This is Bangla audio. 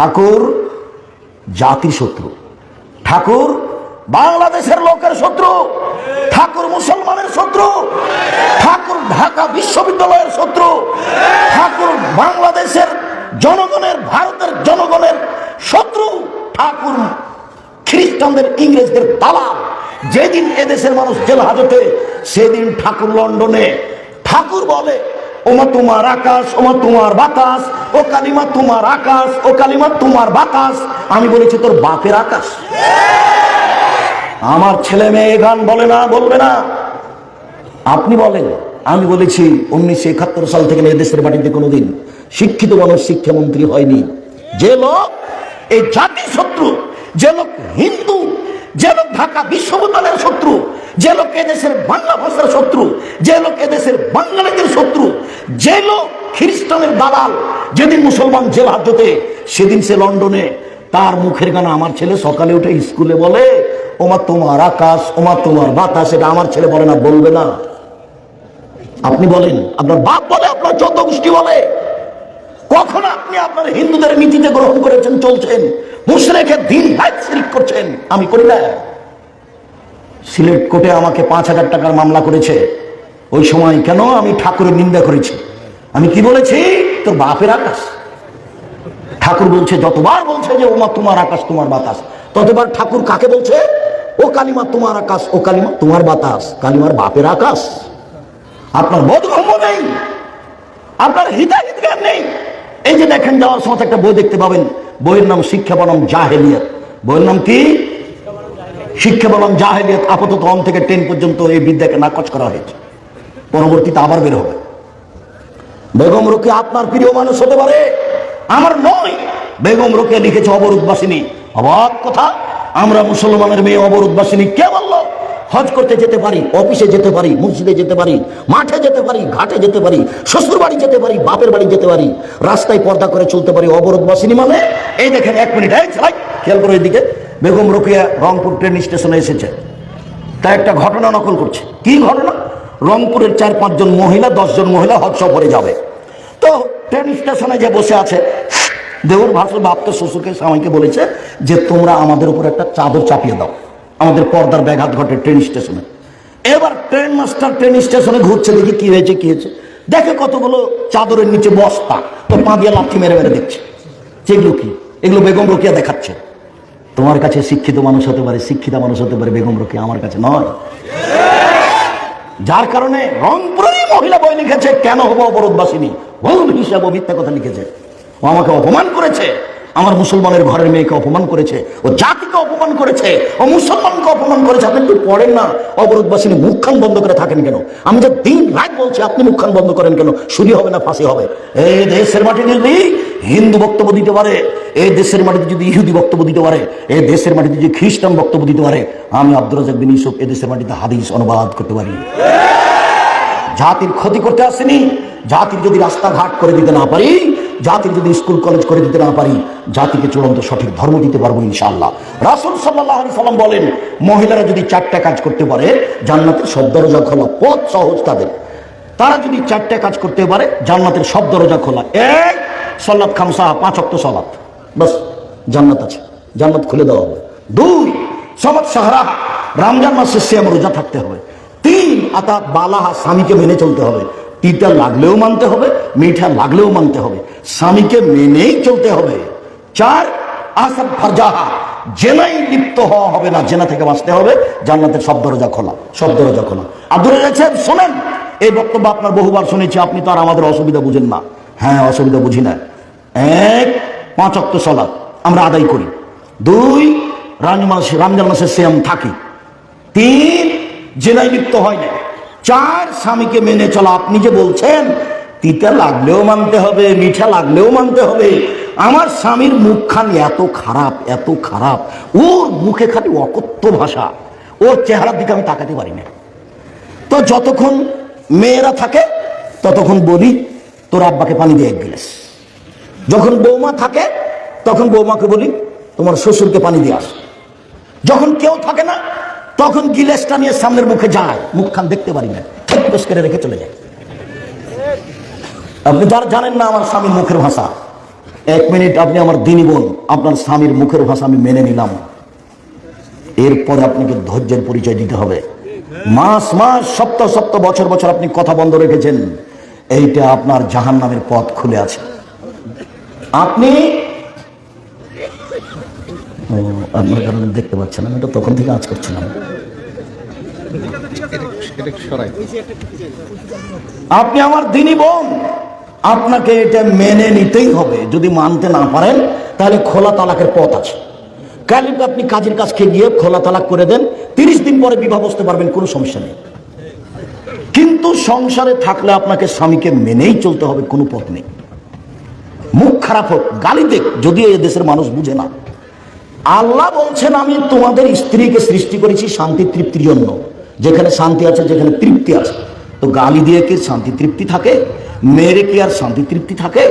ঠাকুর জাতির শত্রু, ঠাকুর বাংলাদেশের লোকের শত্রু, ঠাকুর মুসলমানের শত্রু, ঠাকুর ঢাকা বিশ্ববিদ্যালয়ের শত্রু, ঠাকুর বাংলাদেশের জনগণের, ভারতের জনগণের শত্রু, ঠাকুর খ্রিস্টানদের, ইংরেজদের দালাল। যেদিন এদেশের মানুষ জেল হাজতে, সেদিন ঠাকুর লন্ডনে। ঠাকুর বলে, ওমা তোমার আকাশ, ওমা তোমার বাতাস, ও কালিমা তোমার আকাশ, ও কালিমা তোমার বাতাস। আমি বলেছি তোর বাপের আকাশ। আমার ছেলে মেয়ে গান বলে না, বলবে না। আপনি বলেন। আমি বলেছি 1971 সাল থেকে এদেশের মাটিতে কোনোদিন শিক্ষিত মানুষ শিক্ষামন্ত্রী হয়নি। যে লোক এই জাতির শত্রু, যে লোক হিন্দু, যে লোক ঢাকা বিশ্ববিদ্যালয়ের শত্রু, যে লোক এদেশের বাংলা ভাষার শত্রু, যে লোক এদেশের বাঙালিদের শত্রু, যে লোক খ্রিস্টানের দালাল, যেদিন মুসলমান জেল হাজতে, সেদিন সে লন্ডনে। তার মুখের গান আমার ছেলে সকালে উঠে স্কুলে বলে, ওমা তোমার আকাশ, ওমা তোমার বাতাস। এটা আমার ছেলে বলে না, বলবে না। আপনি বলেন, আপনার বাপ বলে, আপনার যত গোষ্ঠী বলে। কখন আপনি আপনার হিন্দুদের নীতিতে গ্রহণ করেছেন, চলছেন, মুশরিকের দিন রাত শিরক করছেন? আমি করি না। সিলেট কোর্টে আমাকে 5,000 টাকার মামলা করেছে। ওই সময় কেন আমি ঠাকুরের নিন্দা করেছি? আমি কি বলেছি? তোর বাপের আকাশ। ঠাকুর বলছে, যতবার বলছে যে ওমা তোমার আকাশ, তোমার বাতাস, ততবার ঠাকুর কাকে বলছে? ও কালিমা তোমার আকাশ, ও কালিমা তোমার বাতাস। কালিমার বাপের আকাশ। আপনার বোধগম্য নেই, আপনার হিতাহিত জ্ঞান নেই। এই যে দেখেন, যাওয়ার সময় একটা বই দেখতে পাবেন, বইয়ের নাম শিক্ষা বনাম জাহেলিয়াত। বইয়ের নাম কি? শিক্ষা বনাম জাহেলিয়াত। আপাতত 1 থেকে 10 পর্যন্ত এই বিদ্যাকে নাকচ করা হয়েছে, পরবর্তীতে আবার বের হবে। বেগম রোকেয়া আপনার প্রিয় মানুষ হতে পারে, আমার নয়। বেগম রোকেয়া লিখেছে অবরোধবাসিনী। অবাক কথা, আমরা মুসলমানের মেয়ে অবরোধবাসিনী। কে বলল? হজ করতে যেতে পারি, অফিসে যেতে পারি, মসজিদে যেতে পারি, মাঠে যেতে পারি, ঘাটে যেতে পারি, শ্বশুর বাড়ি যেতে পারি, বাপের বাড়ি যেতে পারি, রাস্তায় পর্দা করে চলতে পারি। অবরোধবাসিনী মানে? এই দেখেন, 1 মিনিট, খেয়াল করে এদিকে। বেগম রোকেয়া রংপুর ট্রেন স্টেশনে এসেছে, তা একটা ঘটনা নকল করছে। কি ঘটনা? রংপুরের 4-5 জন মহিলা, 10 জন মহিলা হজ সফরে যাবে। তো ট্রেন স্টেশনে যে বসে আছে, দেওর ভাসুর বাপকে, শ্বশুরকে, স্বামীকে বলেছে যে তোমরা আমাদের উপর একটা চাদর চাপিয়ে দাও, আমাদের পর্দার ব্যাঘাত ঘটে ট্রেন স্টেশনে। এবার ট্রেন মাস্টার ট্রেন স্টেশনে ঘুরছে, দেখি কি হয়েছে, কি হয়েছে। দেখে কতগুলো চাদরের নিচে বস্তা, তো পা দিয়ে লাথি মেরে মেরে দেখছে। যেগুলো কি? এগুলো বেগম রোকেয়া দেখাচ্ছে। তোমার কাছে শিক্ষিত মানুষ হতে পারে, শিক্ষিত মানুষ হতে পারে, বেগম রোকেয়া আমার কাছে নয়। যার কারণে রংপুরেরই মহিলা বই লিখেছে, কেন হবো অবরোধবাসিনী, ভুল হিসাব, মিথ্যা কথা লিখেছে। ও আমাকে অপমান করেছে, আমার মুসলমানের ঘরের মেয়েকে অপমান করেছে, ও জাতিকে অপমান করেছে, ও মুসলমানকে অপমান করেছে। আপনি একটু পড়েন না, অবরোধবাসিনী মুখখান বন্ধ করে থাকেন কেন? আমি যে দিন রাত বলছি, আপনি মুখখান বন্ধ করেন কেন? শুনি হবে না ফাঁসি হবে? এই দেশের মাটি যদি হিন্দু বক্তব্য দিতে পারে, এই দেশের মাটিতে যদি ইহুদি বক্তব্য দিতে পারে, এই দেশের মাটিতে যদি খ্রিস্টান বক্তব্য দিতে পারে, আমি আব্দুর রাজ্জাক বিন ইউসুফ এদেশের মাটিতে হাদিস অনুবাদ করতে পারি। জাতির ক্ষতি করতে আসেনি। জাতির যদি রাস্তাঘাট করে দিতে না পারি, জাতির যদি স্কুল কলেজ করে দিতে না পারি, জাতিকে চূড়ান্ত সঠিক ধর্ম দিতে পারবো ইনশাআল্লাহ। রাসূল সাল্লাল্লাহু আলাইহি সাল্লাম বলেন, মহিলারা যদি 4টা কাজ করতে পারে, জান্নাতের সব দরজা খোলা, পথ সহজ তাদের। তারা যদি 4টা কাজ করতে পারে, জান্নাতের সব দরজা খোলা। 1, সালাত খামসা, 5 ওয়াক্ত সালাত, বাস জান্নাত আছে, জান্নাত খুলে দেওয়া হবে। 2, সমাজ সাহারা, রমজান মাসে সিয়াম রোজা থাকতে হবে। 3, আতাত বালাহা, স্বামীকে মেনে চলতে হবে। তিতা লাগলেও মানতে হবে, মিঠা লাগলেও মানতে হবে, স্বামীকে মেনেই চলতে হবে। 4, আসাদ ফারজাহা, জেনাই লিপ্ত হওয়া হবে না, জেনা থেকে বাঁচতে হবে। জান্নাতের সব দরজা খোলা, সব দরজা খোলা। আব্দুর রাজ্জাক সাহেব শোনেন, এই বক্তব্য আপনার বহুবার শুনেছি, আপনি তো আর আমাদের অসুবিধা বুঝেন না। হ্যাঁ, অসুবিধা বুঝি না। 1, 5 ওয়াক্ত সালাত আমরা আদায় করি। 2, রমজান মাসে সিয়াম থাকি। 3, জেনাই লিপ্ত হয় না। 4, স্বামীকে মেনে চলা। আপনি যে বলছেন তিতা লাগলেও মানতে হবে, মিঠা লাগলেও মানতে হবে, আমার স্বামীর মুখখান এত খারাপ, এত খারাপ, ওর মুখে খালি অকথ্য ভাষা, ওর চেহারার দিকে আমি তাকাতে পারি না। তো যতক্ষণ মেয়েরা থাকে ততক্ষণ বলি তোর আব্বাকে পানি দিয়ে 1 গ্লাস। যখন বৌমা থাকে তখন বৌমাকে বলি তোমার শ্বশুরকে পানি দিয়ে আস। যখন কেউ থাকে না, তখন গিলাসটা নিয়ে সামনের মুখে যায়, মুখখান দেখতে পারি না, ঠিক বেশ করে রেখে চলে যায়। আপনি যারা জানেন না আমার স্বামীর মুখের ভাষা, 1 মিনিট, আপনি আমার দিনী বোন, আপনার স্বামীর মুখের ভাষা আমি মেনে নিলাম, এরপরে আপনাকে ধৈর্যের পরিচয় দিতে হবে। মাস মাস, সপ্তাহ সপ্তাহ, বছর বছর আপনি কথা বন্ধ রেখেছেন, এইটা আপনার জাহান্নামের পথ খুলে আছে। আপনি আপনার কারণে দেখতে পাচ্ছেন, আমি এটা তখন থেকে আজ করছিলাম। আপনি আমার দিনী বোন, আপনাকে এটা মেনে নিতেই হবে। যদি মানতে না পারেন তাহলে খোলা তালাকের পথ আছে। কালকে আপনি কাজের কাজকে গিয়ে খোলা তালাক করে দেন, 30 দিন পরে বিবাহ বসতে পারবেন, কোনো সমস্যা নেই। কিন্তু সংসারে থাকলে আপনাকে স্বামীকে মেনেই চলতে হবে, কোনো পথ নেই। মুখ খারাপ হোক, গালি দেখ, যদিও এ দেশের মানুষ বুঝে না। আল্লাহ বলছেন, আমি তোমাদের স্ত্রীকে সৃষ্টি করেছি শান্তি তৃপ্তির জন্য। যেখানে শান্তি আছে, যেখানে তৃপ্তি আছে। তো গালি দিয়ে কি শান্তি তৃপ্তি থাকে? মেরে কি আর শান্তি তৃপ্তি থাকে?